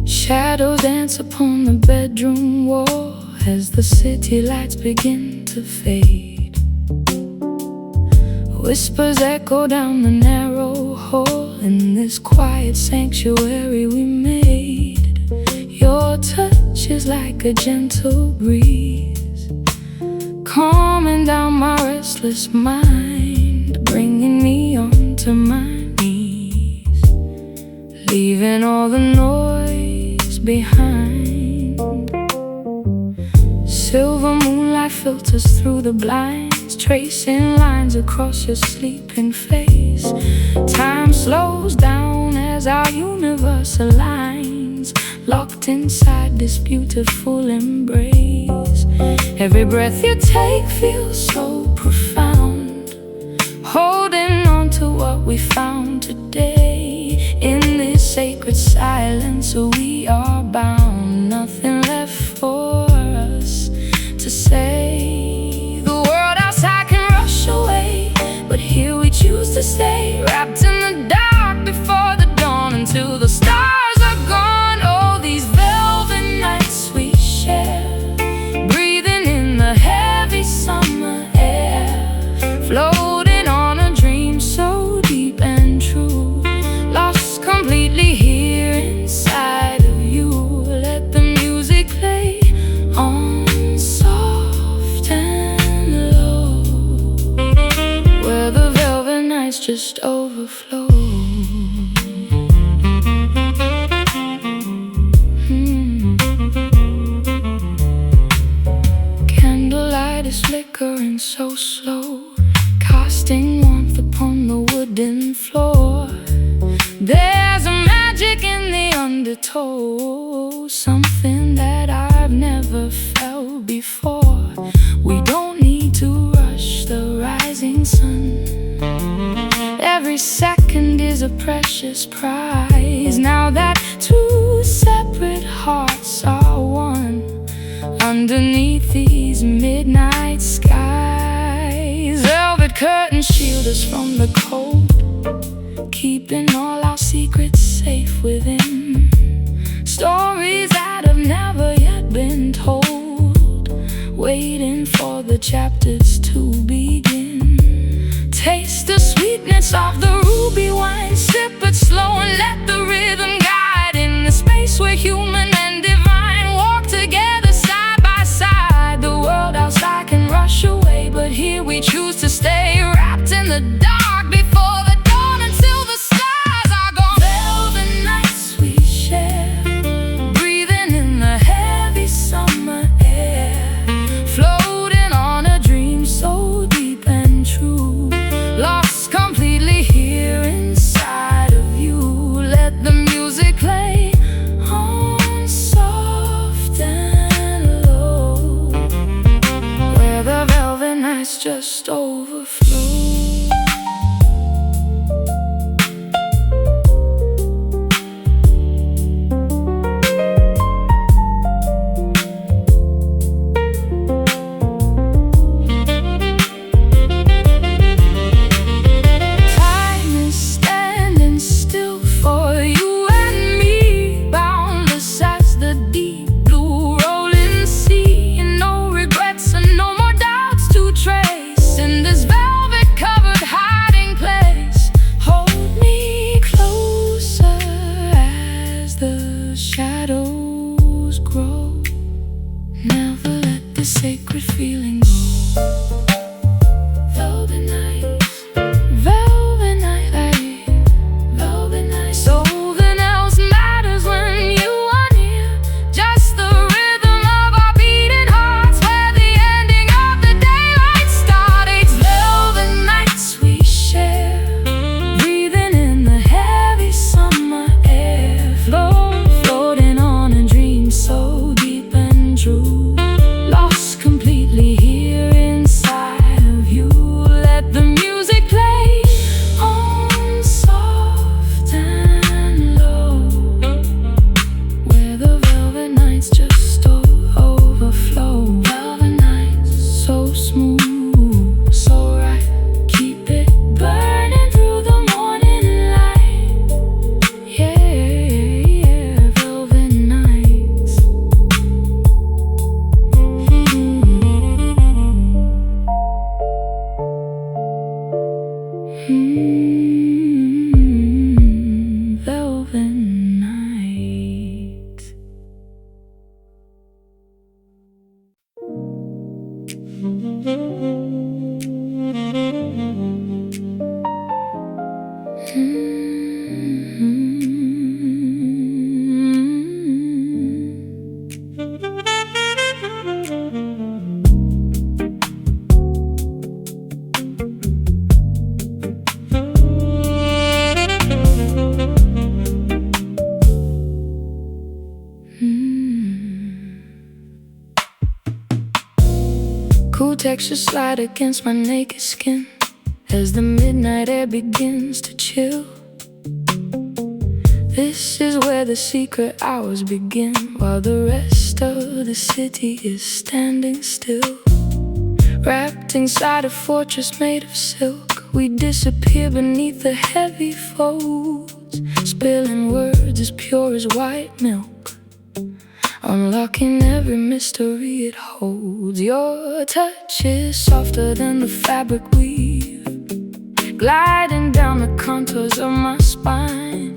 Shadows dance upon the bedroom wall as the city lights begin to fade. Whispers echo down the narrow hall in this quiet sanctuary we made. Your touch is like a gentle breeze, calming down my restless mind, bringing me onto my knees, leaving all the noise behind. Silver moonlight filters through the blinds, tracing lines across your sleeping face. Time slows down as our universe aligns, locked inside this beautiful embrace. Every breath you take feels so profound, holding on to what we found today. In this sacred silence we are bound, nothing left for us to say. The world outside can rush away, but here we choose to stay, wrapped in the dark before the dawn, until the stars are gone. Oh, these velvet nights we share, breathing in the heavy summer air, floating on a dream so deep and true, lost completely here inside of you. Let the music play on soft and low, where the velvet nights just overflow. Candlelight is flickering so slow, casting warmth upon the wooden floor. There's a magic in the undertow, something that I've never felt before. We don't need to rush the rising sun, every second is a precious prize. Now that two separate hearts are one, underneath these midnight skies, velvet curtains shield us from the cold, keeping all our secrets safe within. Stories that have never yet been told, waiting for the chapters to begin. Taste the sweetness of the ruby wine, sip it slow and let the rhythm guide. In the space where human and divine walk together side by side. The world outside can rush away, but here we choose to stay, wrapped in the dark before the dawn, until the stars are gone. Velvet nights we share, breathing in the heavy summer air, floating on a dream so deep and true, lost completely here inside of you. Let the music play on Cool textures slide against my naked skin as the midnight air begins to chill. This is where the secret hours begin, while the rest of the city is standing still. Wrapped inside a fortress made of silk, we disappear beneath the heavy folds, spilling words as pure as white milk, unlocking every mystery it holds. Your touch is softer than the fabric weave, gliding down the contours of my spine,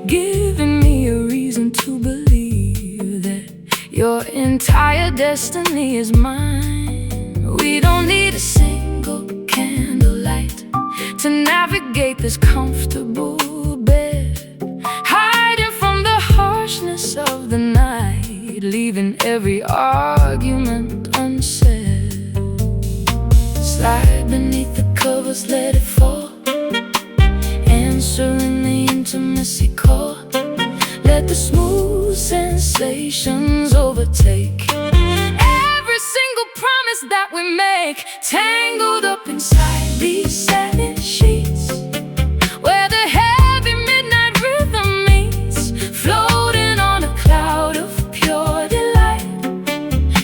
giving me a reason to believe that your entire destiny is mine. We don't need a single candlelight to navigate this comfortable bed, hiding from the harshness of the night, leaving every argument unsaid. Slide beneath the covers, let it fall, answering the intimacy call. Let the smooth sensations overtake every single promise that we make, tangled up inside these satin sheets, where the heavy midnight rhythm meets, floating on a cloud of pure delight,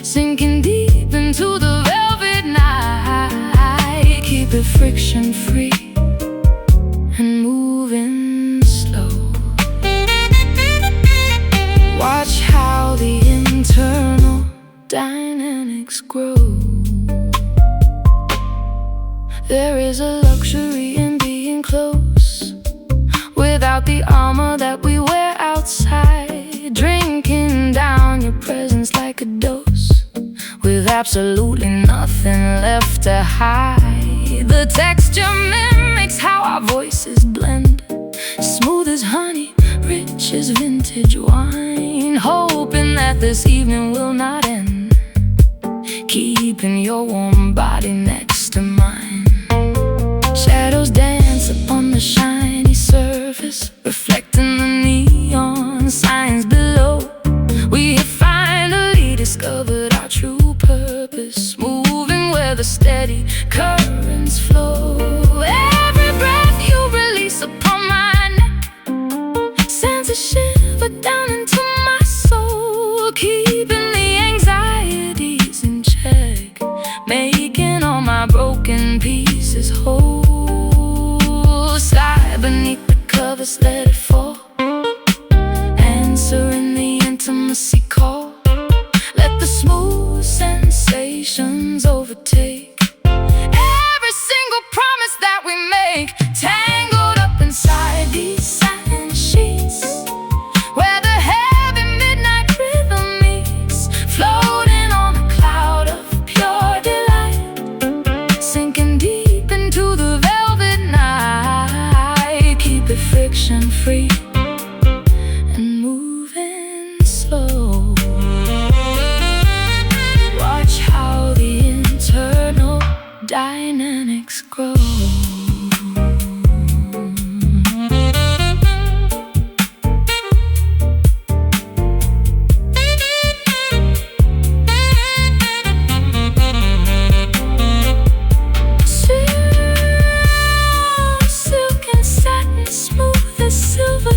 sinking deep into the velvet night. Keep it friction free and moving slow. Watch how the internal dynamics grow. There is a luxury in being close, without the armor that we wear outside, drinking down your presence like a dose, with absolutely nothing left to hide. The texture mimics how our voices blend, smooth as honey, rich as vintage wine, hoping that this evening will not end, keeping your warm body next to mine. Shadows dance upon the shiny surface, reflecting the neon signs below. We have finally discovered our true purpose, moving where the steady currents flow. Every breath you release upon my neck sends a shiver down into my soul, keeping the anxieties in check, making all my broken pieces whole. Slide beneath the covers, let it fall, answering the intimacy call. Let the smooth sensations overtake every single promise that we make, tangled up inside these satin sheets, where the heavy midnight rhythm meets, floating on a cloud of pure delight, sinking deep into the velvet night. Keep it friction free and moving slow. Watch how the internal dynamics grow. Silk and satin, smooth as silver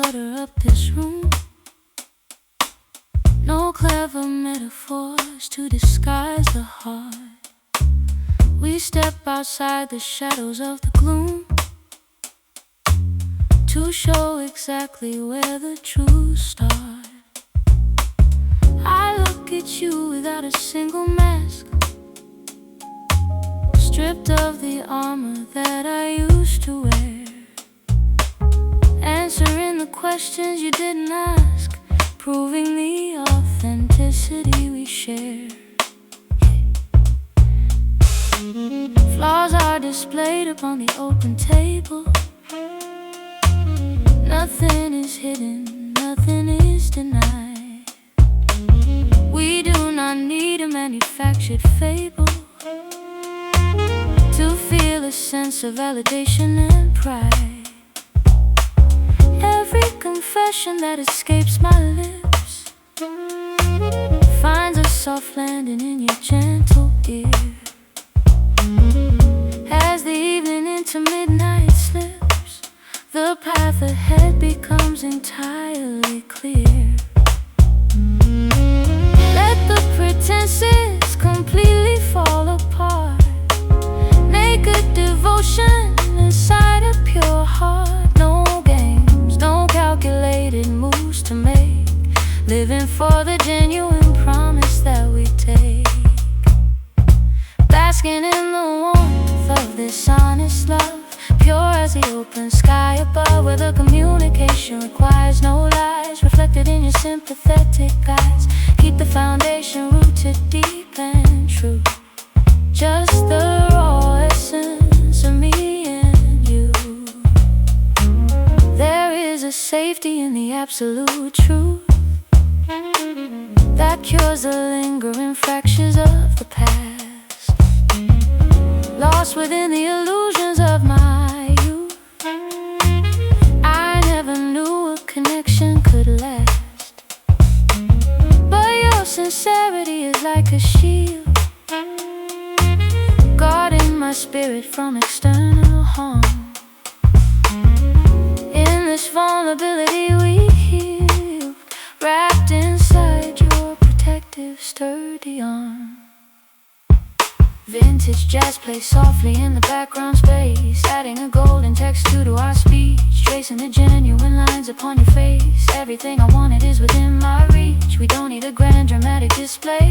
clutter up this room. No clever metaphors to disguise the heart. We step outside the shadows of the gloom to show exactly where the truth starts. I look at you without a single mask, stripped of the armor that I used to wear, answering the questions you didn't ask, proving the authenticity we share. Flaws are displayed upon the open table. Nothing is hidden, nothing is denied. We do not need a manufactured fable to feel a sense of validation and pride. Every confession that escapes my lips finds a soft landing in your gentle ear. As the evening into midnight slips, the path ahead becomes entirely clear. Let the pretenses completely fall apart. Naked devotion inside a pure heart. No games, no calculated moves to make. Living for the genuine promise that we take. Basking in the warmth of this honest love, pure as the open sky above, where the communication requires no lies, reflected in your sympathetic eyes. Keep the foundation rooted deep and true, just the raw essence of me and you. There is a safety in the absolute truth that cures the lingering fractures of the past, lost within the illusions of my youth. I never knew a connection could last, but your sincerity is like a shield, guarding my spirit from external harm. In this vulnerability we heal, wrapped inside your protective sturdy arm. Vintage jazz plays softly in the background space, adding a golden texture to our speech, tracing the genuine lines upon your face. Everything I wanted is within my reach. We don't need a grand dramatic display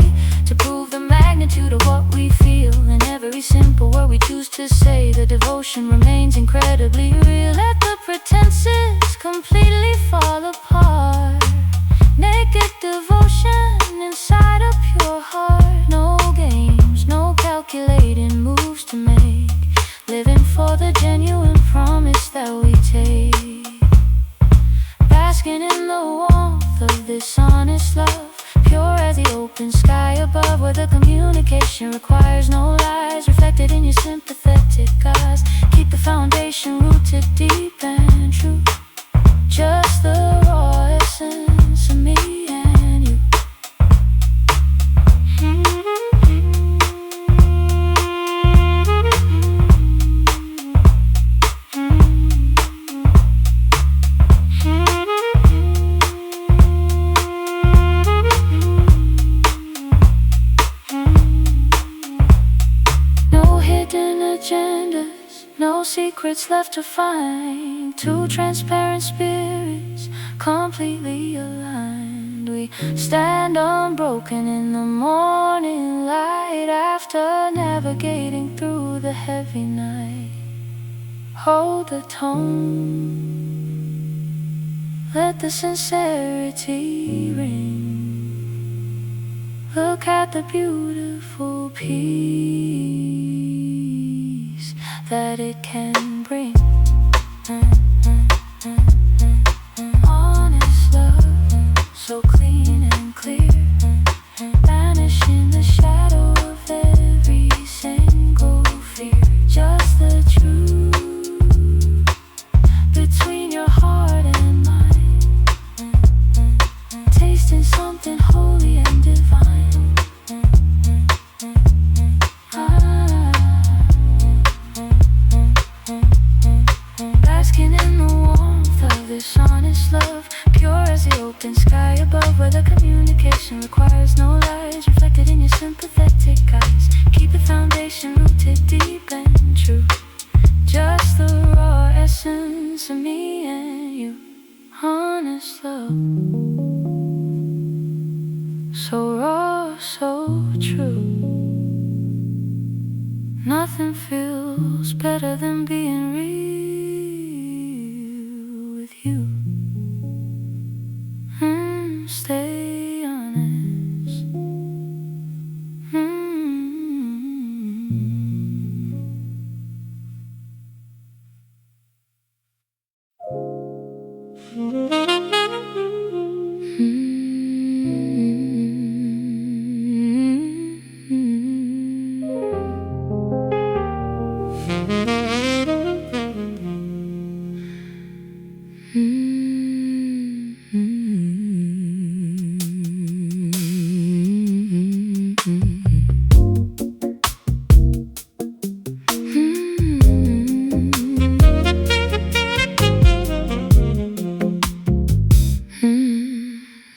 to prove the magnitude of what we feel. In every simple word we choose to say, the devotion remains incredibly real. Let the pretenses completely fall apart. Naked devotion inside a pure heart. No games, no calculating moves to make. Living for the genuine promise that we take. Basking in the warmth of this honest love, pure as the open sky above, where the communication requires no lies, reflected in your sympathetic eyes. Keep the foundation rooted deep and true, just the raw essence of me and you. No hidden agendas, no secrets left to find. Two transparent spirits, completely aligned. We stand unbroken in the morning light, after navigating through the heavy night. Hold the tone, let the sincerity ring. Look at the beautiful peace that it can bring. Honest love, so clean and clear, banishing the shadow of every single fear. Just the truth between your heart and mine, tasting something holy and divine. Basking in the warmth of this honest love. answer me and you. Honest love, so raw, so true. Nothing feels better than being real with you. Stay honest.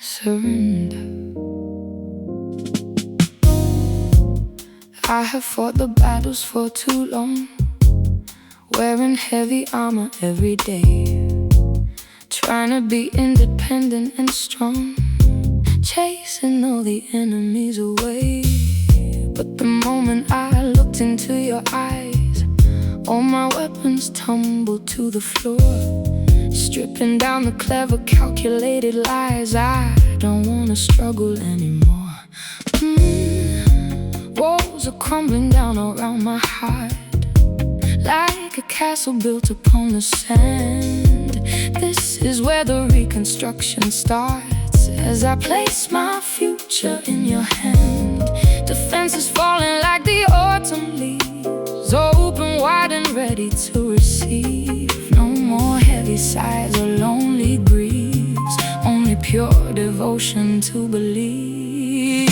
Surrender. I have fought the battles for too long, wearing heavy armor every day, trying to be independent and strong, chasing all the enemies away. But the moment I looked into your eyes, all my weapons tumbled to the floor, stripping down the clever, calculated lies. I don't wanna struggle anymore. Walls are crumbling down around my heart, like a castle built upon the sand. This is where the reconstruction starts, as I place my future in your hand. Defenses falling like the autumn leaves, open wide and ready to receive. No more heavy sighs or lonely griefs, only pure devotion to believe.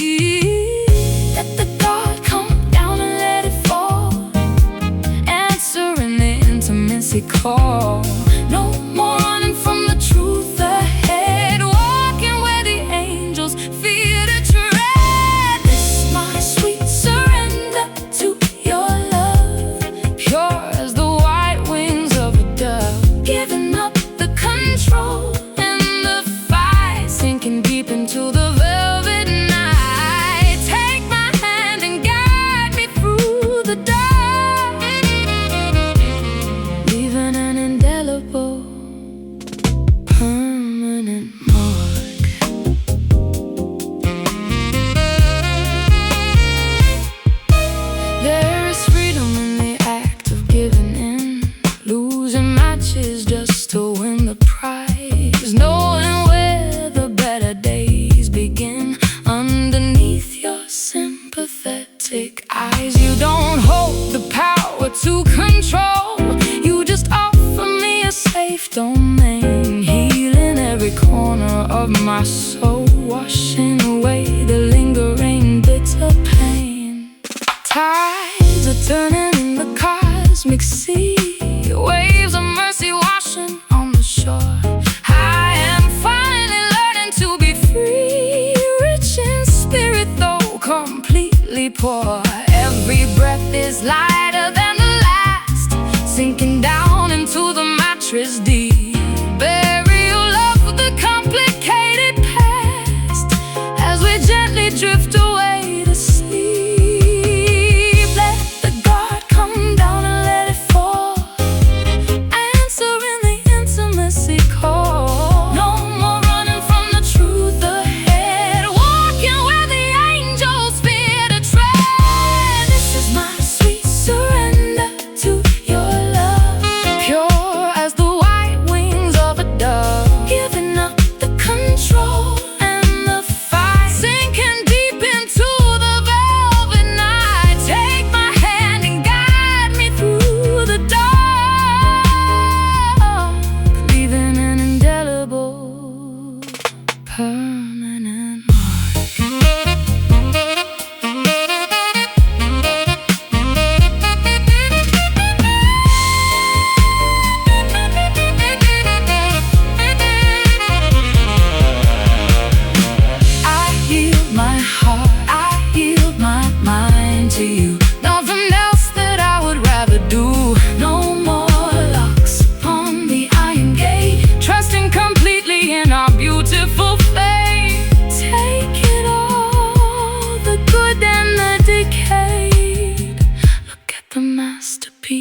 Let the God come down and let it fall, answering the intimacy call. No more running from the truth ahead, walking where the angels fear to tread. This is my sweet surrender to your love, pure as the white wings of a dove, giving up the control and the fight, sinking deep into the velvet night. Take my hand and guide me through the dark, leaving an indelible, permanent mark. There is freedom in the act of giving in, losing matches just to win the prize, knowing where the better days begin. Underneath your sympathetic eyes, you don't hold the power to control, you just offer me a safe domain, healing every corner of my soul, washing away the lingering bitter pain. Tides are turning in the cosmic sea, waves of mercy washing on the shore. I am finally learning to be free, rich in spirit though completely poor. Every breath is lighter than the last, sinking down into the mattress deep. Bury your love with the complicated past, as we gently drift away to sleep. Let the guard come down and let it fall, answering the intimacy call. No more running from the truth ahead, walking where the angels fear to tread. This is my sweet surrender to your love, pure as the white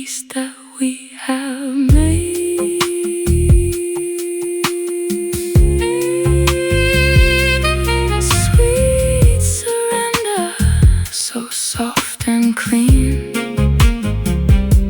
peace that we have made. Sweet surrender, so soft and clean,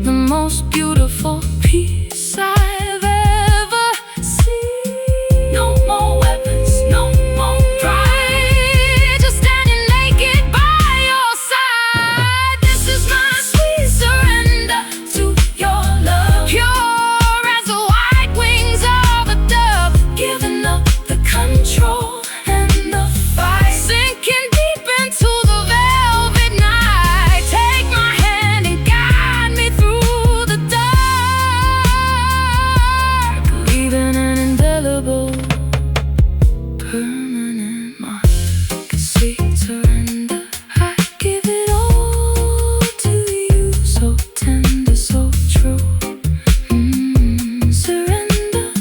the most beautiful peace I've ever seen. No more weapons, no more pride, just standing naked by your side. This is my sweet surrender to your love, pure as the white wings of a dove, giving up the control and the fight, sinking deep into the velvet night. Take my hand and guide me through the dark, leaving an indelible, permanent mark. Sweet surrender, I give it all to you, so tender, so true. Surrender.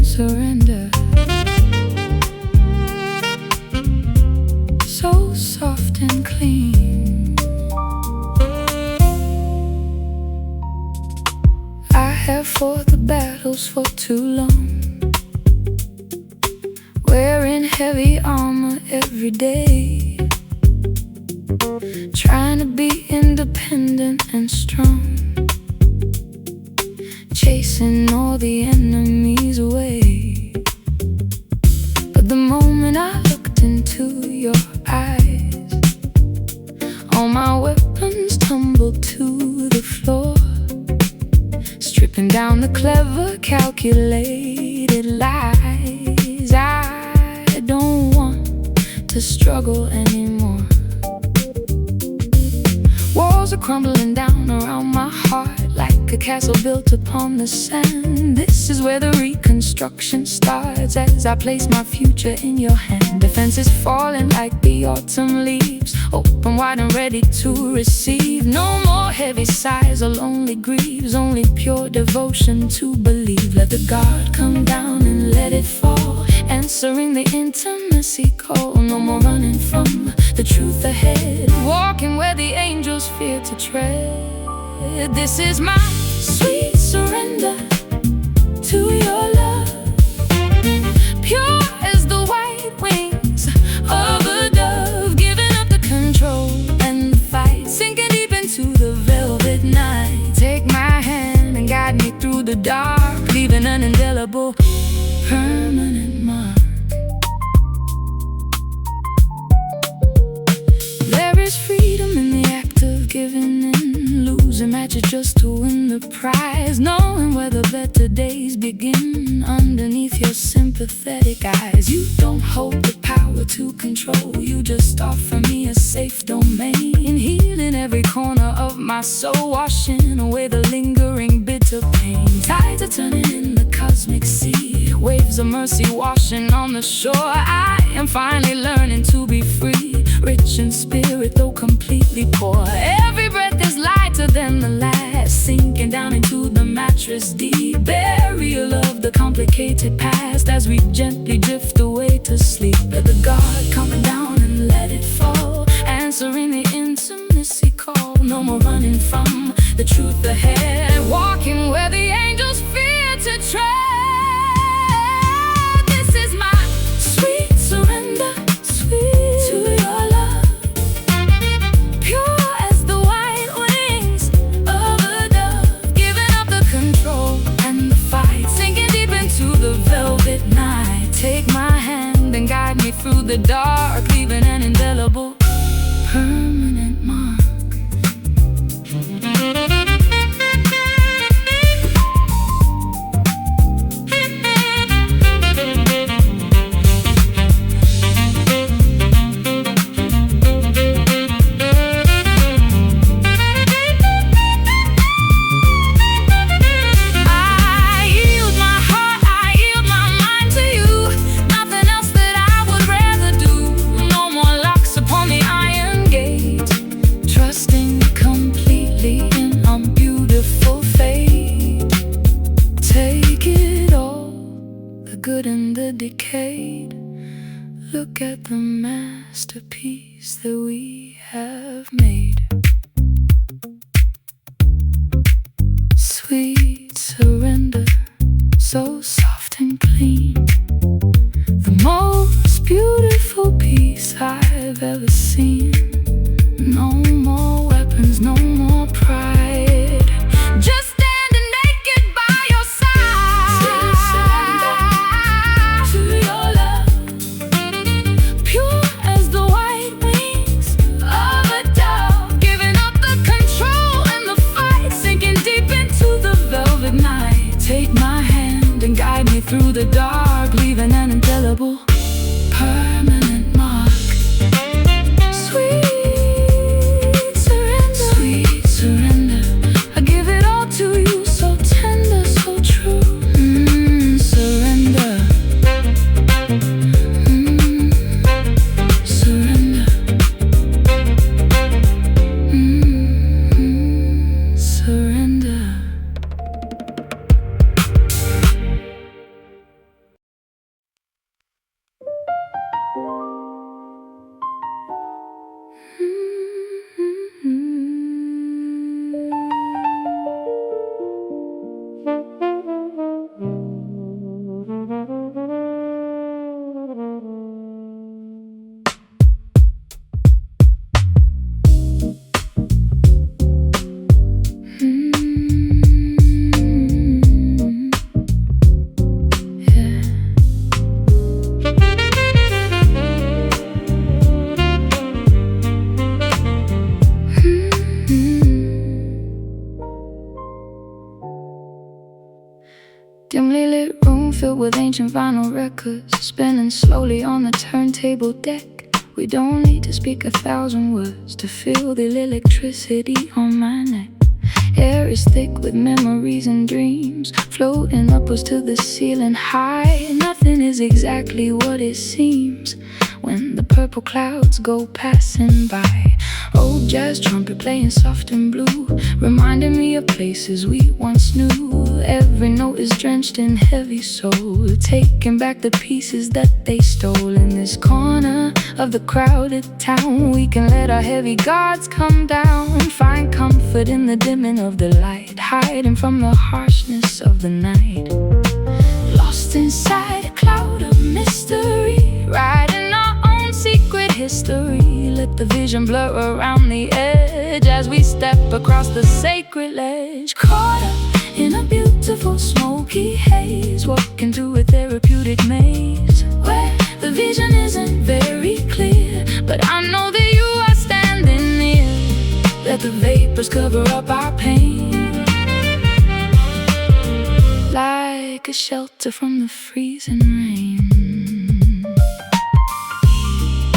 Surrender. Surrender. So soft and clean. I have fought the battles for too long, wearing heavy armor every day, trying to be independent and strong, chasing all the enemies away. But the moment I looked into your eyes, all my weapons tumbled to the floor, stripping down the clever, calculated lies. I don't want to struggle anymore. Walls are crumbling down around my heart, like a castle built upon the sand. This is where the reconstruction starts, as I place my future in your hand. Defenses falling like the autumn leaves, open wide and ready to receive. No more heavy sighs or lonely grieves, only pure devotion to believe. Let the guard come down and let it fall, answering the intimacy call. No more running from the truth ahead, walking where the angels fear to tread. This is my sweet surrender to your love, pure as the white wings of a dove, giving up the control and the fight, sinking deep into the velvet night. Take my hand and guide me through the dark, leaving an indelible, permanent mark. There is freedom in the act of giving in, losing matches just to win the prize, knowing where the better days begin underneath your sympathetic eyes. You don't hold the power to control, you just offer me a safe domain, healing every corner of my soul, washing away the lingering bitter pain. Tides are turning in the cosmic sea, waves of mercy washing on the shore. I am finally learning to be free, rich in spirit though completely poor. Every breath is lighter than the last, sinking down into the mattress deep, burial of the complicated past, as we gently drift away to sleep. Let the guard coming down and let it fall, answering the intimacy call. No more running from the truth ahead, walking where the angels fear to tread. This is my sweet surrender, sweet to your love, pure as the white wings of a dove, giving up the control and the fight, sinking deep into the velvet night. Take my hand and guide me through the dark, leaving an indelible, permanent mark. decayed. Look at the masterpiece that we have made. Sweet surrender, so soft and clean. The most beautiful piece I've ever seen. No more weapons, no more pride. Just standing naked by your side. Sweet surrender to your love, pure as the white wings of a dove. Giving up the control and the fight, sinking deep into the velvet night. Take my hand and guide me through the dark, leaving an indelible, permanent mark. Sweet surrender, I give it all to you, so tender, so true. Surrender. Surrender. Surrender. Dimly lit room filled with ancient vinyl records, spinning slowly on the turntable deck. We don't need to speak 1,000 words to feel the electricity on my neck. Air is thick with memories and dreams, floating upwards to the ceiling high. Nothing is exactly what it seems when the purple clouds go passing by. Old jazz trumpet playing soft and blue, reminding me of places we once knew. Every note is drenched in heavy soul, taking back the pieces that they stole. In this corner of the crowded town, we can let our heavy guards come down. Find comfort in the dimming of the light, hiding from the harshness of the night. Lost inside a cloud of mystery, writing our own secret history. Let the vision blur around the edge as we step across the sacred ledge. Caught up in a beautiful smoky haze, walking through a therapeutic maze where the vision isn't very clear, but I know that you are standing near. Let the vapors cover up our pain, like a shelter from the freezing rain.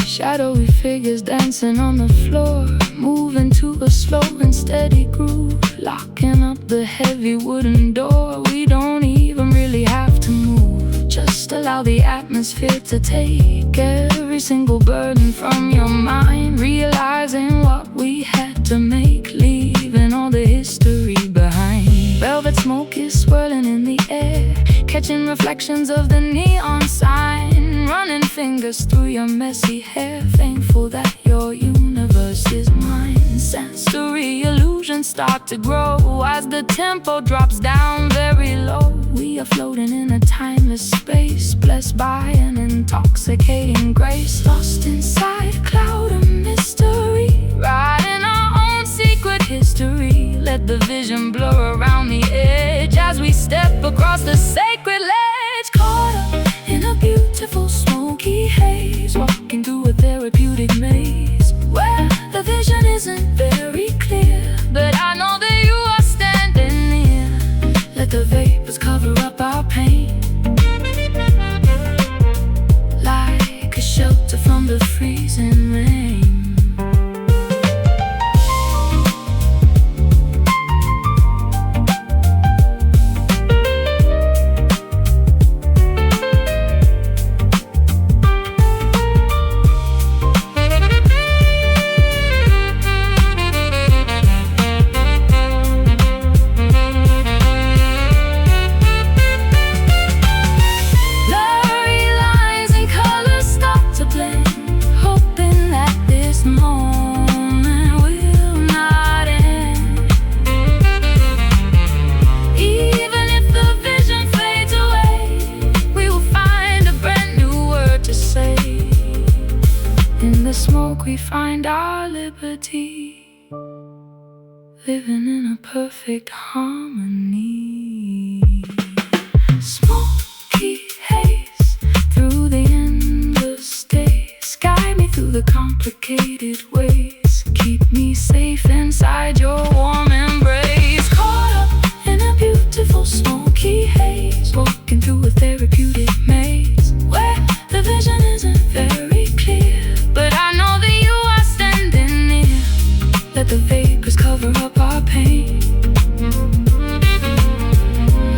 Shadowy figures dancing on the floor, moving to a slow and steady groove, locking up the heavy wooden door. We don't even really have to move, just allow the atmosphere to take every single burden from your mind. Realizing what we had to make, leaving all the history behind. Velvet smoke is swirling in the air, catching reflections of the neon sign. Running fingers through your messy hair, thankful that your universe is mine. Sensory illusions start to grow as the tempo drops down very low. We are floating in a timeless space, blessed by an intoxicating grace. Lost inside a cloud of mystery, writing our own secret history. Let the vision blur around the edge as we step across the sacred ledge. Caught up in a beautiful smoky haze, walking through a therapeutic maze where the vision isn't very clear, but I know that you are standing near. Let the vapors cover up our pain, like a shelter from the freezing rain. we find our liberty, living in a perfect harmony. Smoky haze through the endless days, guide me through the complicated ways, keep me safe inside your warm embrace. Caught up in a beautiful smoky haze, walking through a therapeutic maze, where the vision isn't very clear, but I know that you are standing near. Let the vapors cover up our pain,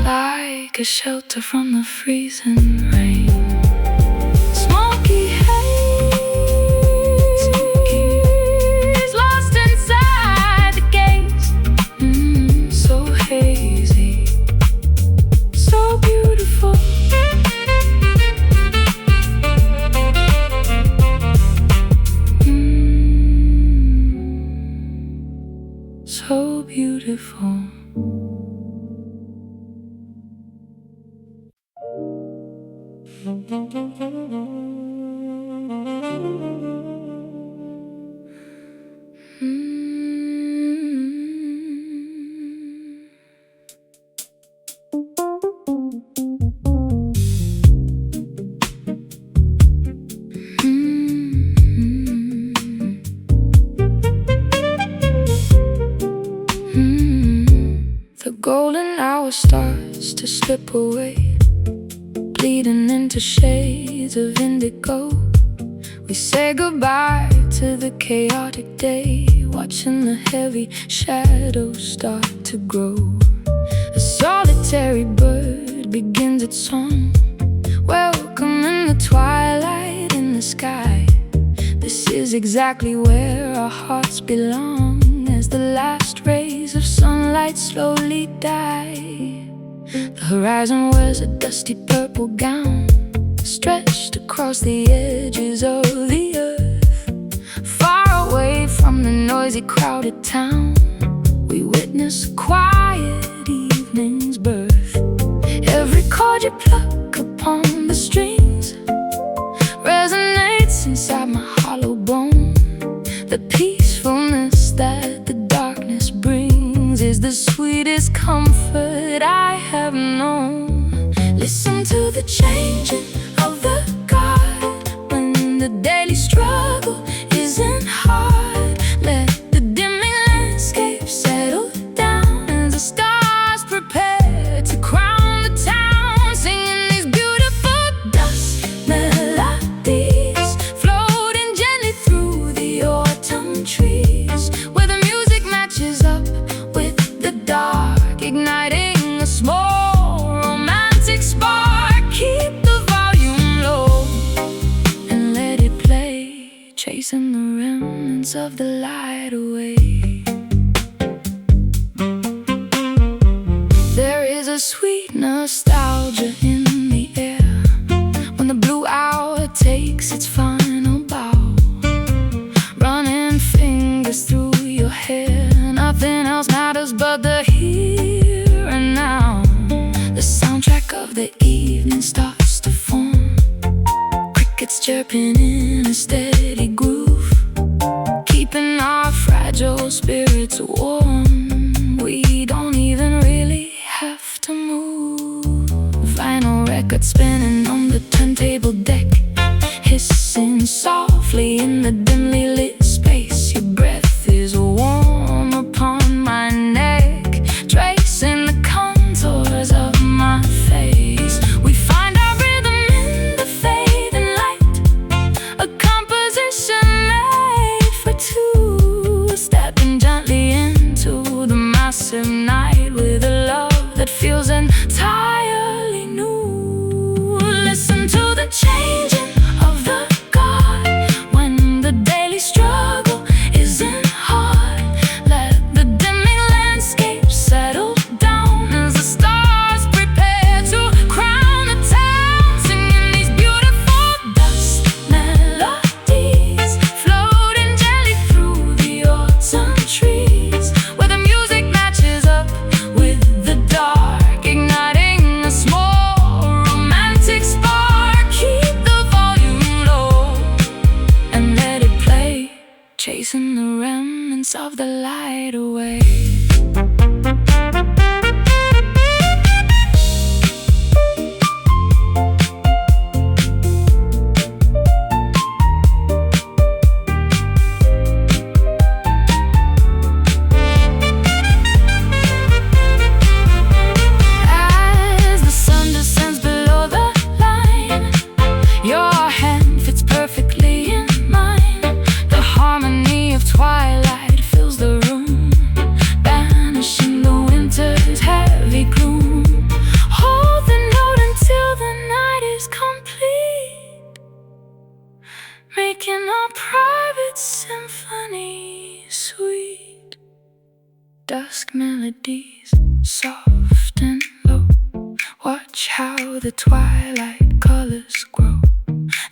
like a shelter from the freezing rain. Smoky haze, lost inside the gaze. So hazy, so beautiful. So beautiful. The golden hour starts to slip away, bleeding into shades of indigo. We say goodbye to the chaotic day, watching the heavy shadows start to grow. A solitary bird begins its song, welcoming the twilight in the sky. This is exactly where our hearts belong, as the last rays of sunlight slowly die. The horizon wears a dusty purple gown, stretched across the edges of the earth. Far away from the noisy, crowded town, we witness a quiet evening's birth. Every chord you pluck upon the strings resonates inside my hollow bone. The peacefulness that the darkness brings is the sweetest comfort I have known. Listen to the changing of the guard when the daily struggle isn't hard. Let the dimming landscape settle down as the stars prepare to crown the town, singing these beautiful dust melodies, floating gently through the autumn trees, where the music matches up with the dark, igniting a small romantic spark. Keep the volume low and let it play, chasing the remnants of the light away. There is a sweet nostalgia in the air when the blue hour takes its final bow, running fingers through your hair. Nothing else matters but the here and now. The soundtrack of the evening starts to form, crickets chirping in a steady groove, keeping our fragile spirits warm. We don't even really have to move. Vinyl record spinning on the turntable deck, hissing softly in the dimly lit space. Your breath is warm upon my neck, tracing the contours of my face. We find our rhythm in the fading light, a composition made for two, stepping gently into the massive night with a love that feels entirely new. Listen to the changing of the guard when the daily struggle isn't hard. Let the dimming landscape settle down as the stars prepare to crown the town, singing these beautiful dust melodies, floating gently through the autumn trees, where the music matches up with the dark, igniting remnants of the light away. Making a private symphony sweet. Dusk melodies, soft and low. Watch how the twilight colors grow.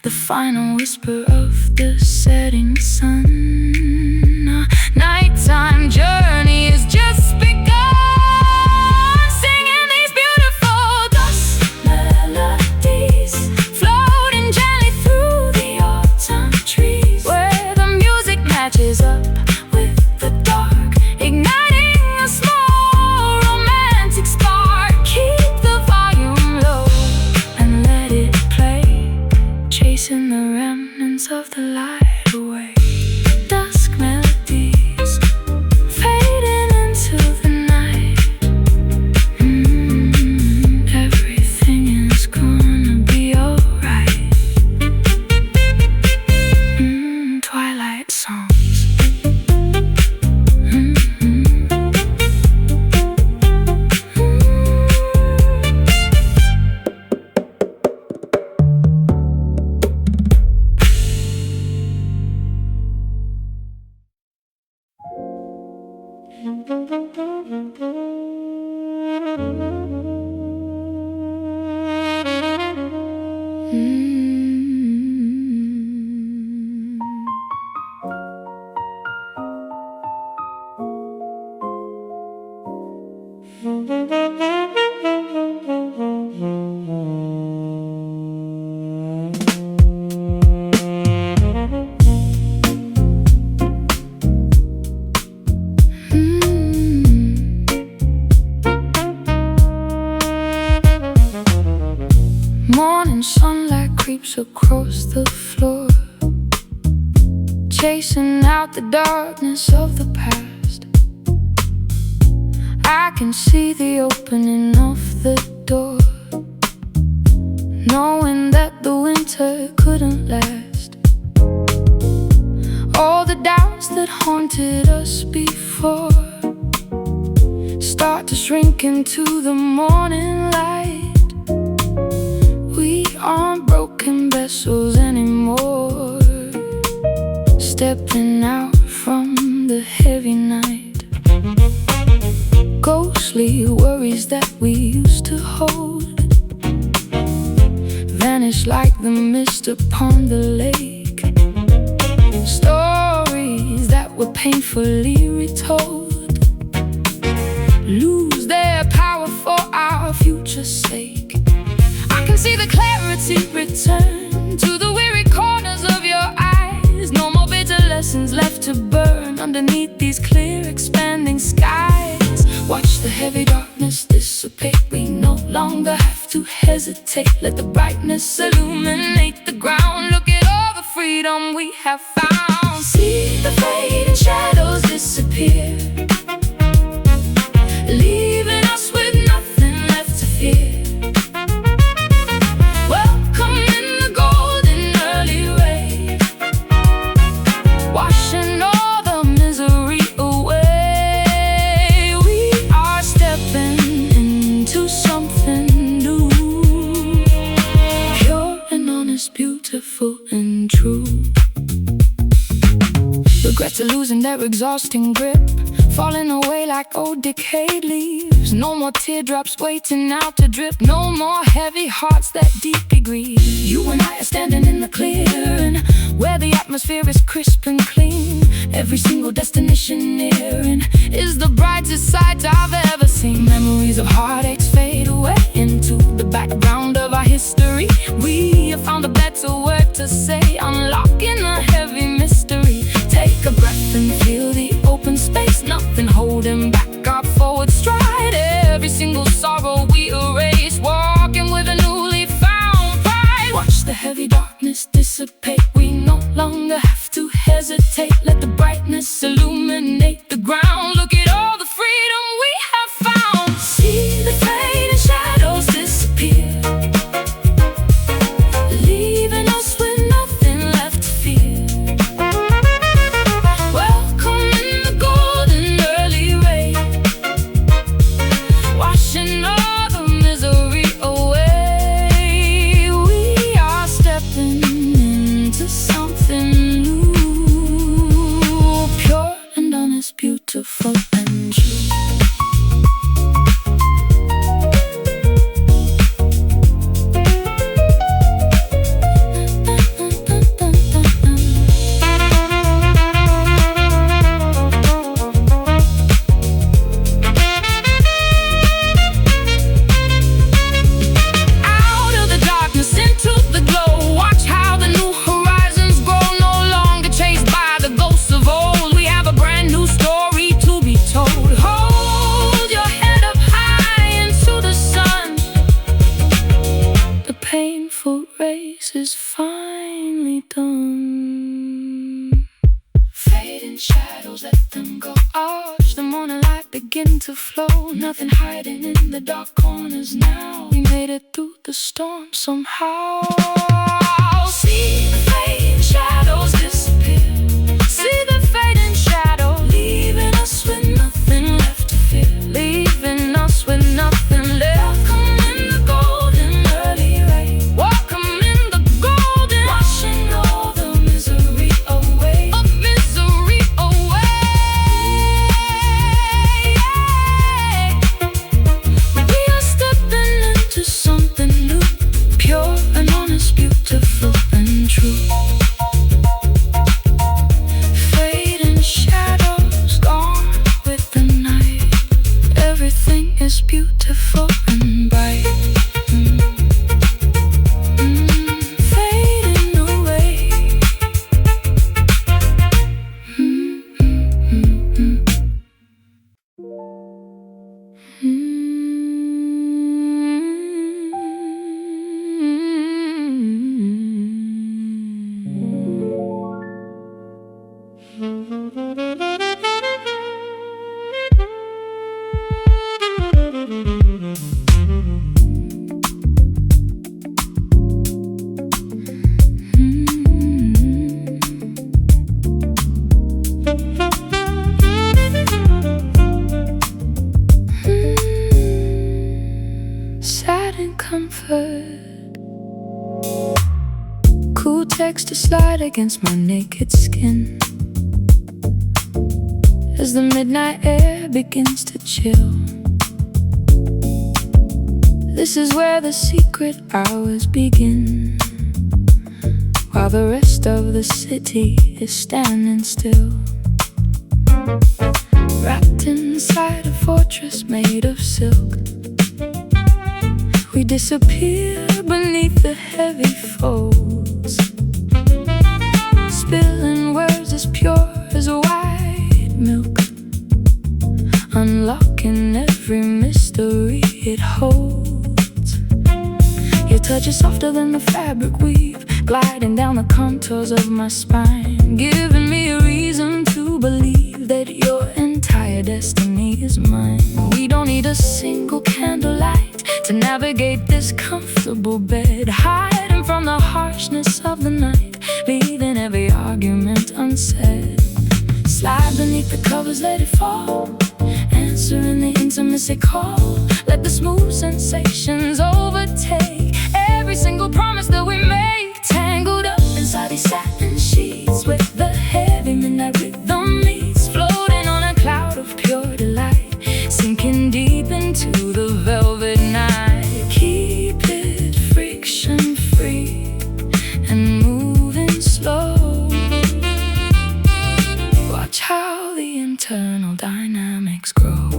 The final whisper of the setting sun. Our nighttime journey is just begun. Singing these beautiful dusk melodies, floating gently through the autumn trees, where the music matches up with the dark, igniting a small romantic spark. Keep the volume low and let it play, chasing the remnants of the light away. Dusk melodies fading into the night. Everything is gonna be alright. Twilight songs. Morning sunlight creeps across the floor, chasing out the darkness of the past. I can see the opening of the door, knowing that the winter couldn't last. All the doubts that haunted us before start to shrink into the morning light. We aren't broken vessels anymore, stepping out from the heavy night. Ghostly worries that we used to hold vanish like the mist upon the lake. Stories that were painfully retold lose their power for our future's sake. I can see the clarity return to the weary corners of your eyes. No more bitter lessons left to burn underneath these clear expanding skies. Watch the heavy darkness dissipate. We no longer have to hesitate. Let the brightness illuminate the ground. Look at all the freedom we have found. See the fading shadows disappear, leaving us with nothing left to fear. Beautiful and true. Regrets are losing their exhausting grip, falling away like old decayed leaves. No more teardrops waiting out to drip, no more heavy hearts that deeply grieve. You and I are standing in the clearing, where the atmosphere is crisp and clean. Every single destination nearing is the brightest sight I've ever seen. Memories of heartaches fade away into the background of our history. We have found a better word to say, unlocking a heavy mystery. Take a breath and feel the open is finally done. Fading shadows, let them go. Watch the morning light begin to flow. Nothing hiding in the dark corners now. We made it through the storm somehow. See the fading shadows disappear. See the fading shadow, leaving us with nothing left to fear. Leaving us with nothing left. Welcome in the golden early rain. Welcome in the golden, washing all the misery away. Of misery away. We are stepping into something new, pure and honest, beautiful and true. Is beautiful and bright. Fading away. Sad and comfort. Cool text to slide against my naked skin as the midnight air begins to chill. This is where the secret hours begin, while the rest of the city is standing still. Wrapped inside a fortress made of silk, we disappear beneath the heavy folds, spilling words as pure as white milk, unlocking every mystery it holds. Your touch is softer than the fabric weave, gliding down the contours of my spine, giving me a reason to believe that your entire destiny is mine. We don't need a single candlelight to navigate this comfortable bed, hiding from the harshness of the night, leaving every argument unsaid. Slide beneath the covers, let it fall, answering the intimacy call. Let the smooth sensations overtake every single promise that we make. Tangled up inside these satin sheets, with the heavy midnight rhythm meets, floating on a cloud of pure delight, sinking deep into the velvet night. Keep it friction free and moving slow. Watch how the internal dynamics grow.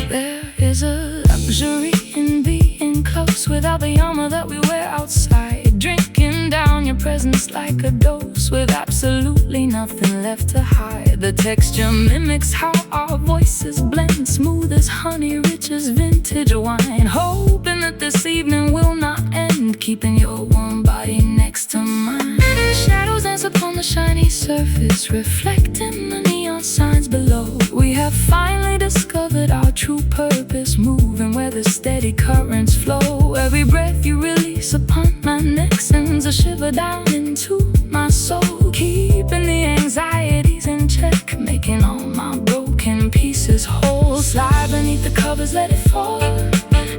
There is a luxury in being close, without the armor that we wear outside, drinking down your presence like a dose, with absolutely nothing left to hide. The texture mimics how our voices blend, smooth as honey, rich as vintage wine, hoping that this evening will not end, keeping your warm body next to mine. Shadows dance upon the shiny surface, reflecting the neon signs below. We have finally discovered our true purpose, moving where the steady currents flow. Every breath you release upon my neck sends a shiver down into my soul, keeping the anxieties in check, making all my broken pieces whole. Slide beneath the covers, let it fall,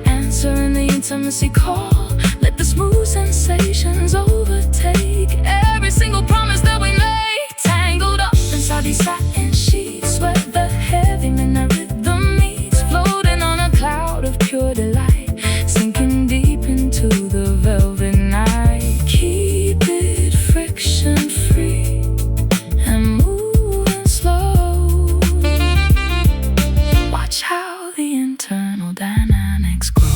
answering the intimacy call. Let the smooth sensations overtake every single promise that we make. Tangled up inside these satin sheets, where the heavy midnight rhythm meets, floating on a cloud of pure delight, sinking deep into the velvet night. Keep it friction free and moving slow. Watch how the internal dynamics grow.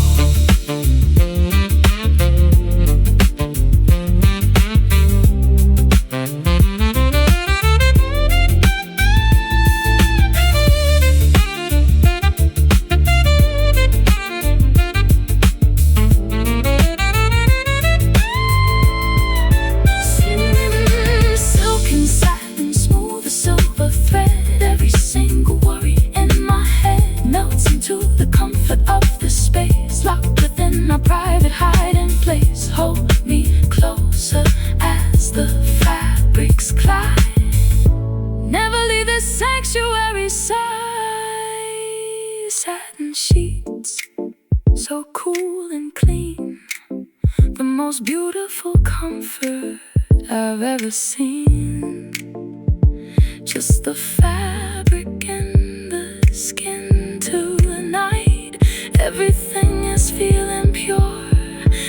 satin sheets, so cool and clean, the most beautiful comfort I've ever seen. Just the fabric and the skin to the night, everything is feeling pure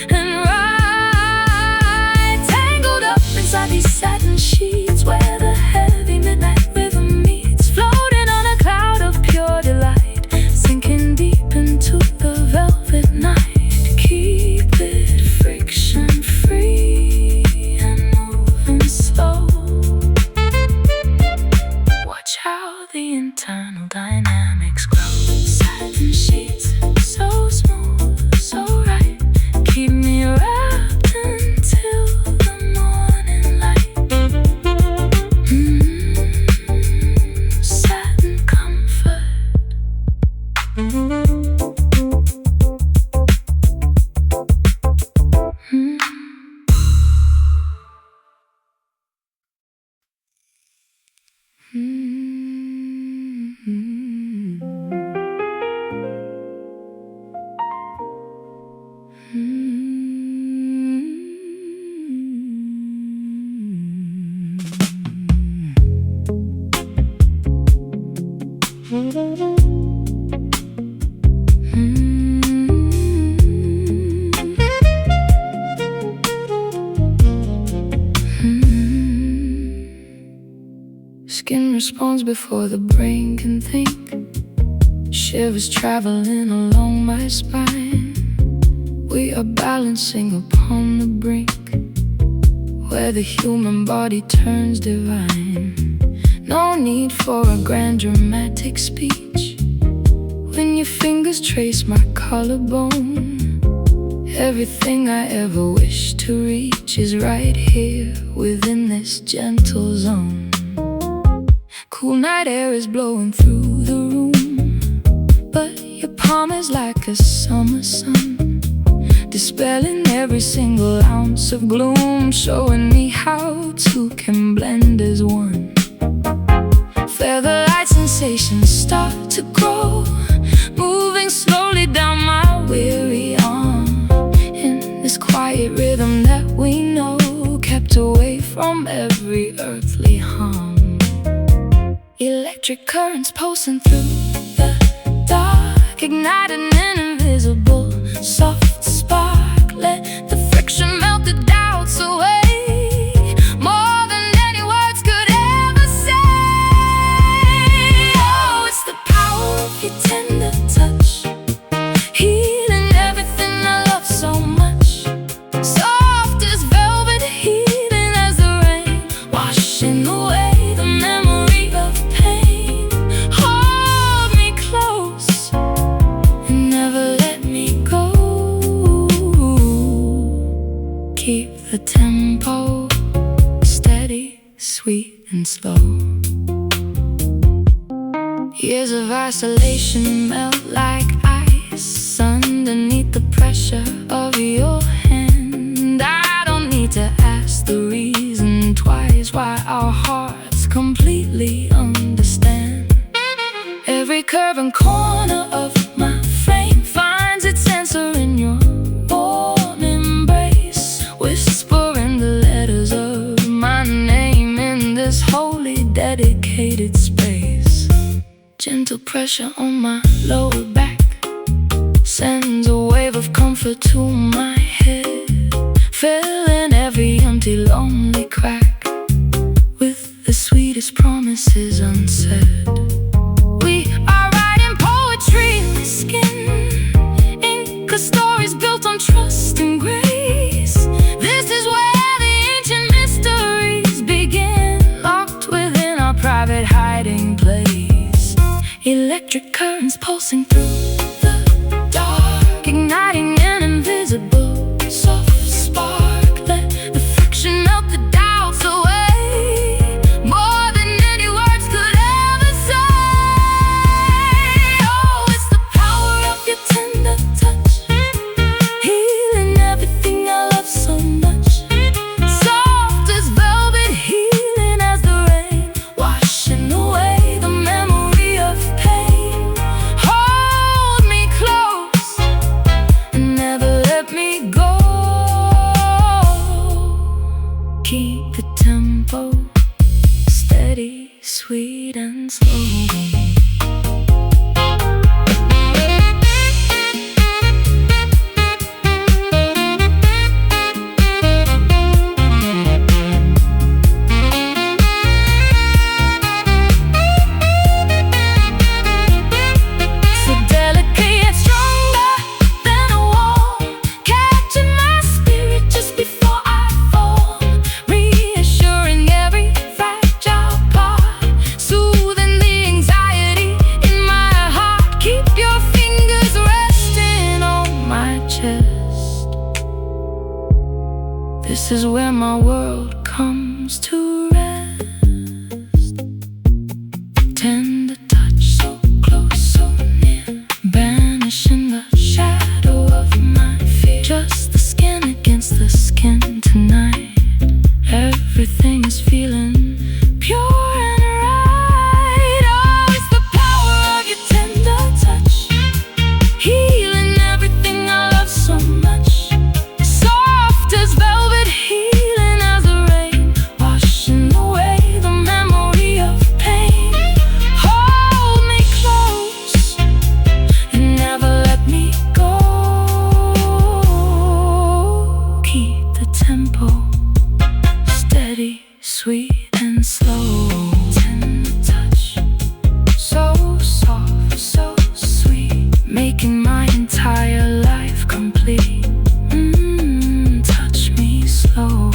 and right. Tangled up inside these satin sheets, where the heavy midnight rhythm meets, floating on a cloud of pure delight, sinking deep into the velvet night. Keep it friction free and moving slow. Watch how the internal dynamics grow. Satin sheets, so smooth, so right, keep me wrapped until the morning light. Satin comfort. Skin responds before the brain can think. Shivers traveling along my spine. We are balancing upon the brink, where the human body turns divine. No need for a grand dramatic speech. When your fingers trace my collarbone, everything I ever wished to reach is right here within this gentle zone. Cool night air is blowing through the room, but your palm is like a summer sun, dispelling every single ounce of gloom, showing me how two can blend as one. Feather-light sensations start to grow, moving slowly down my weary arm, in this quiet rhythm that we know, kept away from every earthly harm. Electric currents pulsing through the dark, igniting an invisible soft spark. Let the friction melt the doubts away, more than any words could ever say. Oh, it's the power of your tender touch, healing everything I love so much. Soft as velvet, healing as the rain, washing away the memory of pain. Hold me close and never let me go. Keep the tempo steady, sweet and slow. Years of isolation melt like ice underneath the pressure of your hand. I don't need to ask the reason twice why our hearts completely understand. Every curve and corner of my frame finds its answer in your warm embrace, whispering the letters of my name in this holy dedicated space. Gentle pressure on my lower back sends a wave of comfort to my head, filling every empty lonely crack with the sweetest promises unsaid. We are writing poetry in the skin, ink of stories built on trust and grace. This is where the ancient mysteries begin, locked within our private hiding place. Electric currents pulsing through the dark, igniting an invisible soft spark. Let the friction melt the doubts away, more than any words could ever say. Oh, it's the power of your tender touch, healing everything I love so much. Soft as velvet, healing as the rain, washing away the memory of pain. Hold This is where my world comes to rest. Tender touch, so close, so near, banishing the shadow of my fear. Just the skin against the skin tonight. Everything is feeling pure and right. Oh, it's the power of your tender touch, healing everything I love so much. Soft as velvet, healing as the rain, washing away the memory of pain. Hold me close and never let me go. Keep the tempo steady, sweet and slow. Tender touch, so soft, so sweet, making my entire life complete. Touch me slow.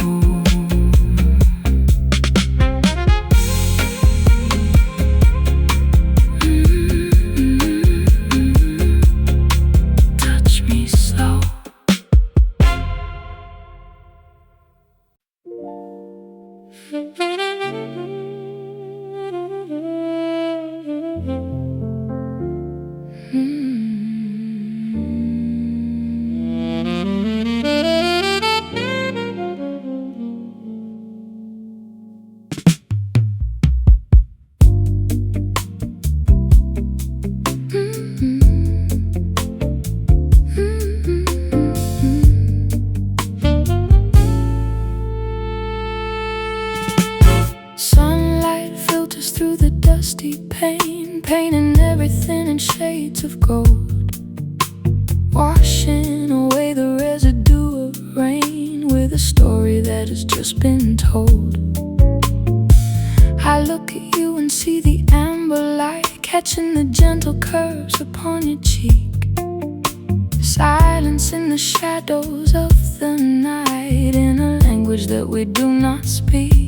Touch me slow. Sunlight filters through the dusty pane, painting everything in shades of gold, washing away the residue of rain with a story that has just been told. I look at you and see the amber light, catching the gentle curves upon your cheek. Silence in the shadows of the night, in a language that we do not speak.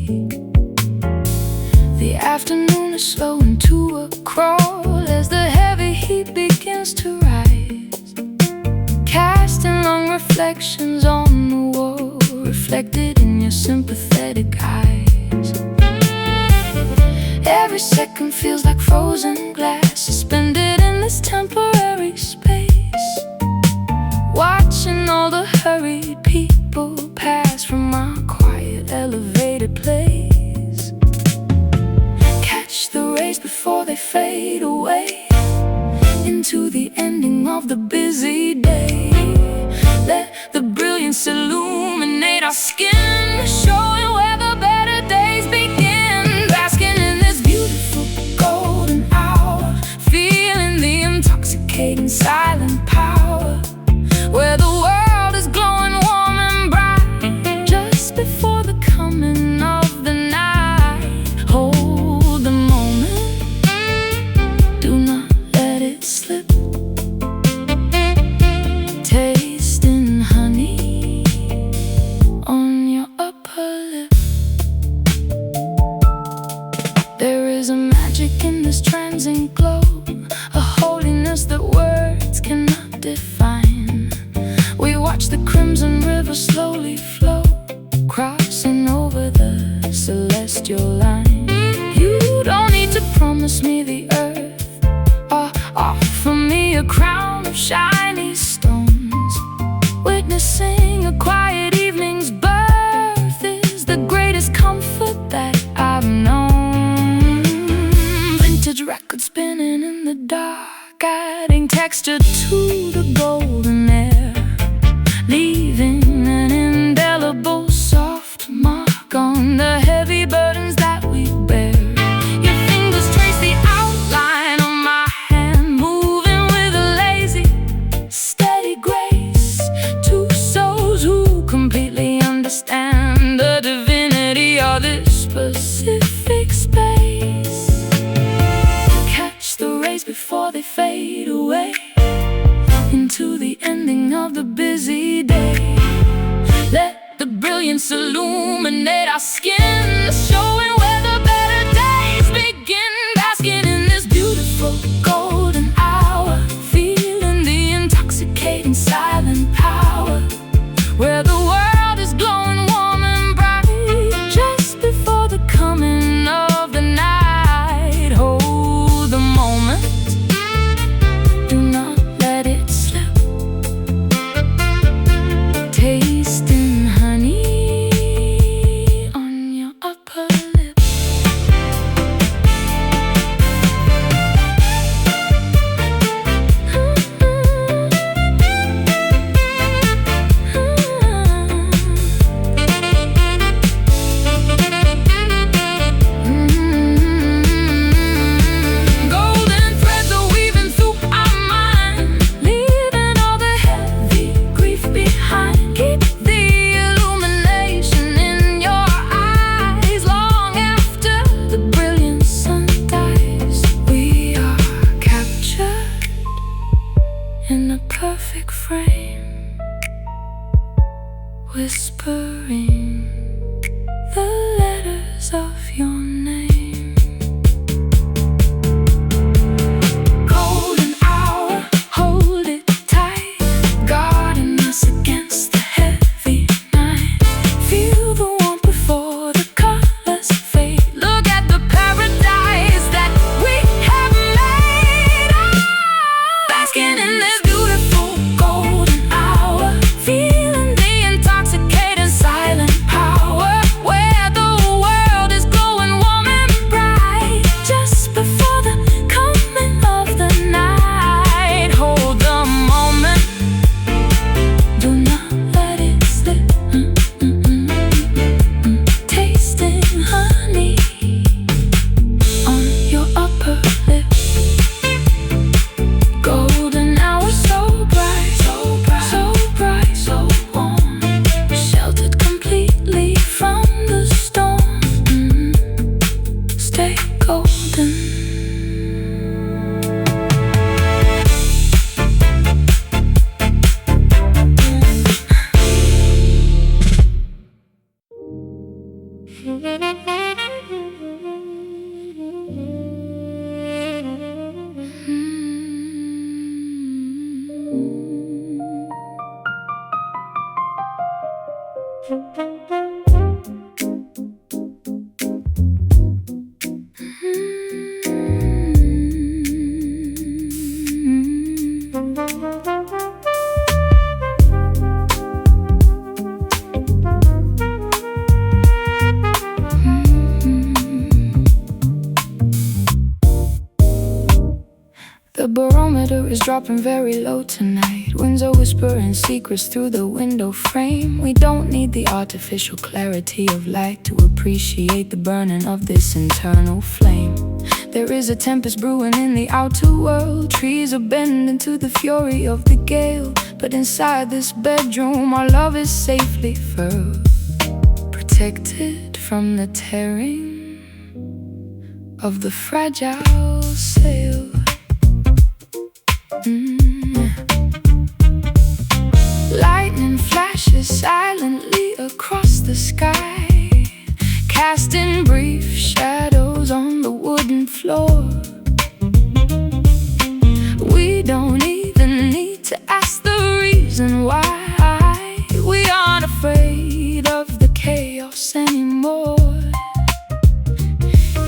The afternoon is slowing to a crawl as the heavy heat begins to rise, casting long reflections on the wall, reflected in your sympathetic eyes. Every second feels like frozen glass, suspended in this temporary space, watching all the hurried people pass from our quiet elevated place. Catch the rays before they fade away into the ending of the busy day. Let the brilliance illuminate our skin, showing where the better days begin. Basking in this beautiful golden hour, feeling the intoxicating silent power, where the world is glowing warm and bright, just before the coming of the night. Hold the moment, do not let it slip. Tasting honey on your upper lip. There is a magic in this transient glow, a holiness that words cannot define. We watch the crimson river slowly flow, crossing over the celestial line. You don't need to promise me the earth, or offer me a crown of shiny stones. Witnessing a quiet evening's birth is the greatest comfort that I've known. Vintage records spinning in the dark, adding texture to the golden air, leaving an indelible soft mark on the heavy burdens that we bear. Your fingers trace the outline of my hand, moving with a lazy, steady grace. Two souls who completely understand the divinity of this specific space. Catch the rays before they fade away into the ending of the busy day. Let the brilliance illuminate our skin, showing where the better days begin. Basking in this beautiful golden hour, feeling the intoxicating silent power, where the world is glowing warm in a perfect frame, whispering the letters of your name. Golden hour, hold it tight, guarding us against the heavy night. Feel the warmth before the colors fade. Look at the paradise that we have made. Basking in this beautiful golden hour, feeling the intoxicating silent power, where the world is glowing warm and bright, just before the coming of the night. Hold the moment, do not let it slip. Tasting honey on your upper lip. Golden hour, so bright, so bright, so bright, so warm, sheltered completely from the storm. Stay golden. The barometer is dropping very low tonight. Winds are whispering secrets through the window frame. We don't need the artificial clarity of light to appreciate the burning of this internal flame. There is a tempest brewing in the outer world. Trees are bending to the fury of the gale. But inside this bedroom, our love is safely furled, protected from the tearing of the fragile sail. Lightning flashes silently across the sky, casting brief shadows on the wooden floor. We don't even need to ask the reason why. We aren't afraid of the chaos anymore.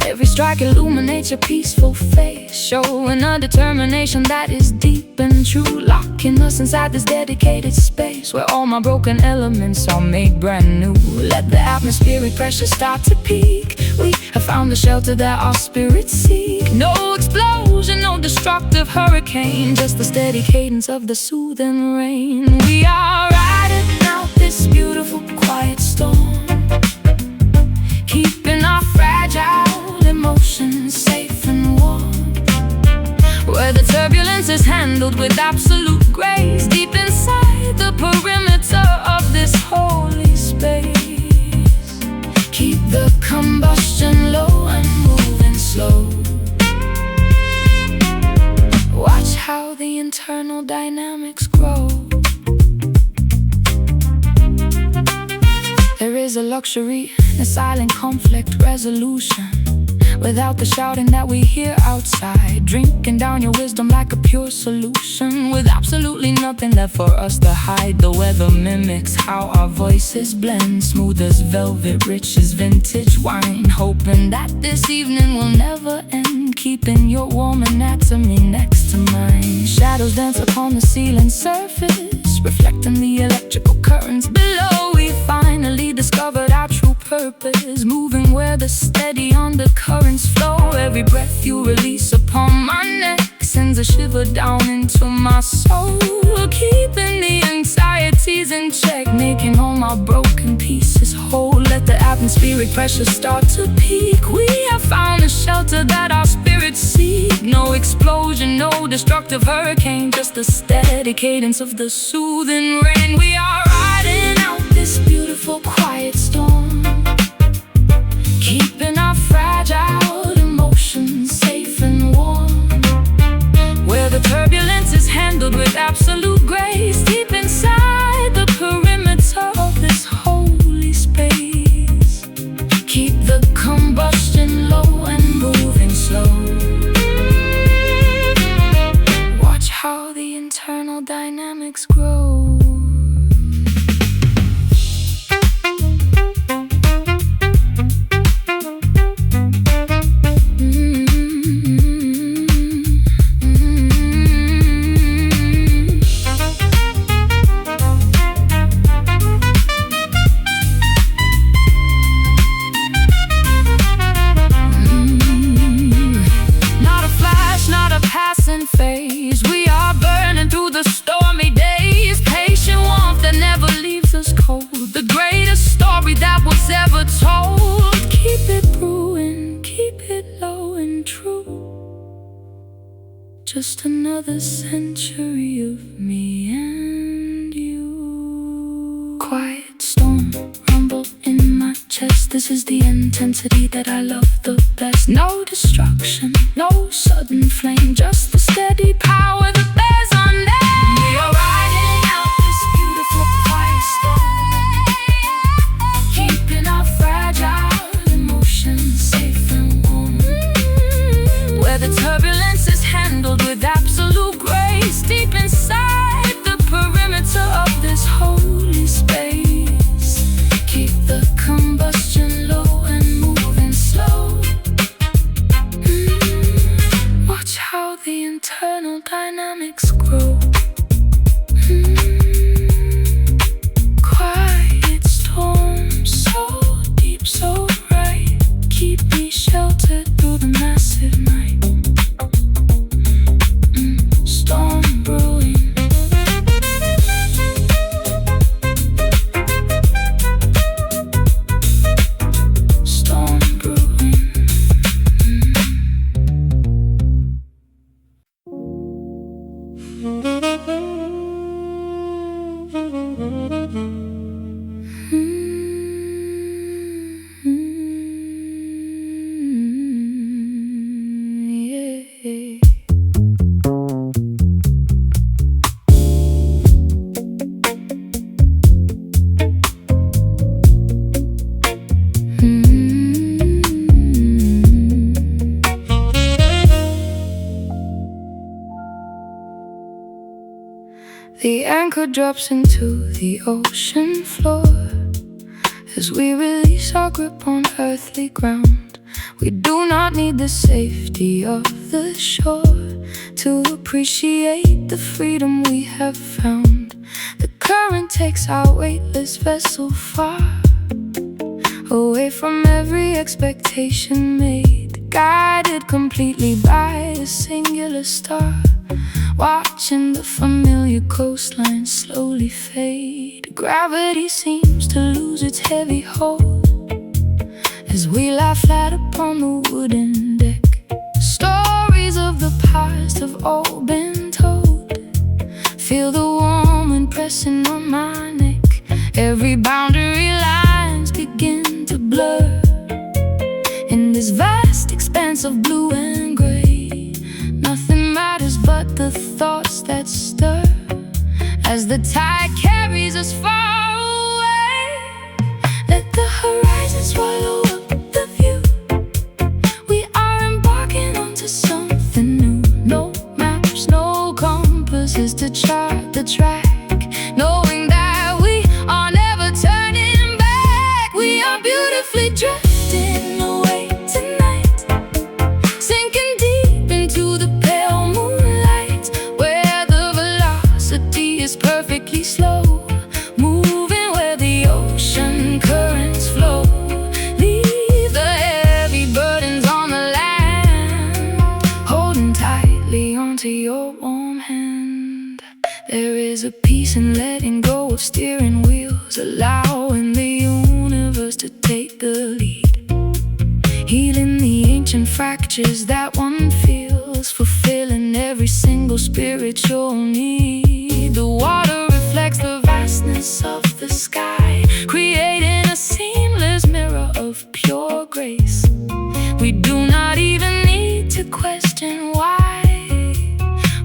Every strike illuminates your peaceful face, showing a determination that is deep and true, locking us inside this dedicated space where all my broken elements are made brand new. Let the atmospheric pressure start to peak. We have found the shelter that our spirits seek. No explosion, no destructive hurricane, just the steady cadence of the soothing rain. We are riding out this beautiful quiet storm, keeping our fragile emotions safe and warm, where the turbulence is handled with absolute grace, deep inside the perimeter of this holy space. Keep the combustion low and moving slow. Watch how the internal dynamics grow. There is a luxury in a silent conflict resolution, without the shouting that we hear outside, drinking down your wisdom like a pure solution, with absolutely nothing left for us to hide. The weather mimics how our voices blend, smooth as velvet, rich as vintage wine, hoping that this evening will never end, keeping your warm anatomy next to mine. Shadows dance upon the ceiling surface, reflecting the electrical currents below. We finally discovered our true purpose, moving where the steady undercurrents flow. Every breath you release upon my neck sends a shiver down into my soul, keeping the anxieties in check, making all my broken pieces whole. Let the atmospheric pressure start to peak. We have found a shelter that our spirits seek. No explosion, no destructive hurricane, just the steady cadence of the soothing rain. We are riding out this beautiful quiet storm, keeping our fragile emotions safe and warm, where the turbulence is handled with absolute dynamics grow. Phase. We are burning through the stormy days. Patient warmth that never leaves us cold. The greatest story that was ever told. Keep it brewing, keep it low and true. Just another century of me and you. Quiet storm, rumble in my chest. This is the intensity that I love the best. No destruction, no sudden flame, just the steady power that bears our name. We are riding out this beautiful quiet storm, keeping our fragile emotions safe and warm, where the turbulence is handled with absolute grace. Deep inside the perimeter of this holy space, keep the combustion low and moving slow. Watch how the internal dynamics grow. Quiet storm, so deep, so bright. Keep me sheltered through the massive night. Storm brewing. Storm brewing. Yeah. The anchor drops into the ocean floor as we release our grip on earthly ground. We do not need the safety of the shore to appreciate the freedom we have found. The current takes our weightless vessel far away from every expectation made, guided completely by a singular star. Watching the familiar coastline slowly fade, gravity seems to lose its heavy hold as we lie flat upon the wooden deck. Stories of the past have all been told. Feel the warm wind pressing on my neck. Every boundary lines begin to blur in this vast expanse of blue and gray. Nothing matters but the thoughts that stir as the tide carries us far away. Let the horizon swallow up the view. We are embarking onto something new. No maps, no compasses to chart the track, knowing that we are never turning back. We are beautifully drifting away tonight, sinking deep into the pale moonlight, where the velocity is perfectly slow, moving where the ocean currents flow. Leave the heavy burdens on the land, holding tightly onto your warm hand. There is a peace in letting go of steering wheels, allowing the universe to take the lead, healing the ancient fractures that one feels, fulfilling every single spiritual need. The water reflects the vastness of the sky, creating a seamless mirror of pure grace. We do not even need to question why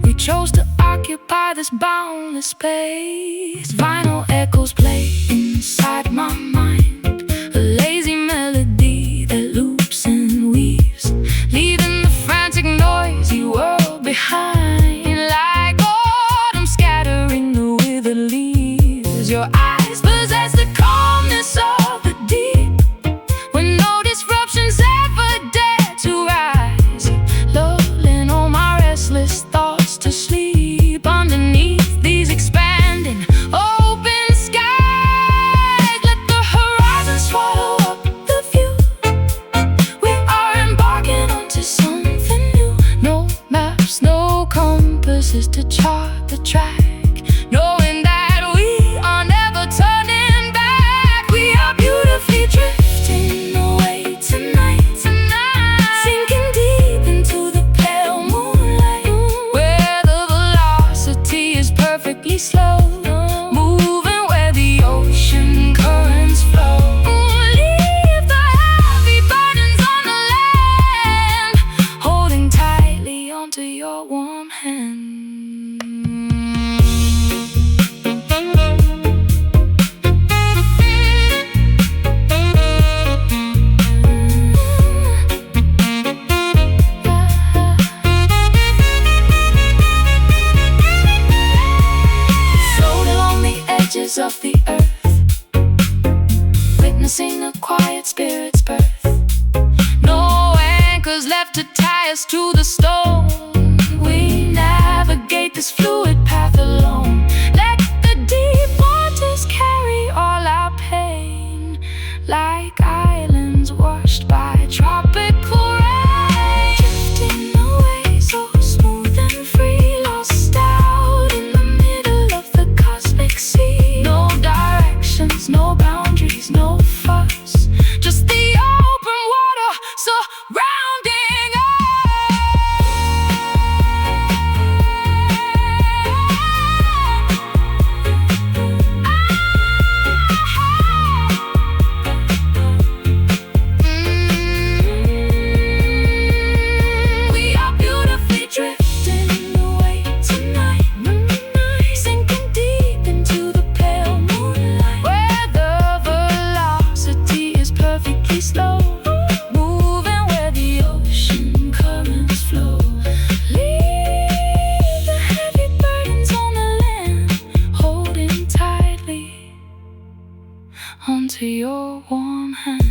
we chose to occupy this boundless space. Vinyl echoes play inside my mind, a lazy melody that loops and weaves, leaving the frantic noisy world behind. Like autumn scattering the slow, moving where the ocean currents flow. Leave the heavy burdens on the land, holding tightly onto your warm hand. Of the earth, witnessing a quiet spirit's birth. No anchors left to tie us to the stone. We navigate this fluid path alone. Let the deep waters carry all our pain, like islands washed by tropical rain. Drifting away so smooth and free, lost out in the middle of the cosmic sea. No boundaries, no fuss, just the open water surrounding us. We are beautifully drifting away tonight, sinking deep into the pale moonlight, where the velocity is perfectly slow, moving where the ocean currents flow. Leave the heavy burdens on the land, holding tightly onto your warm hand.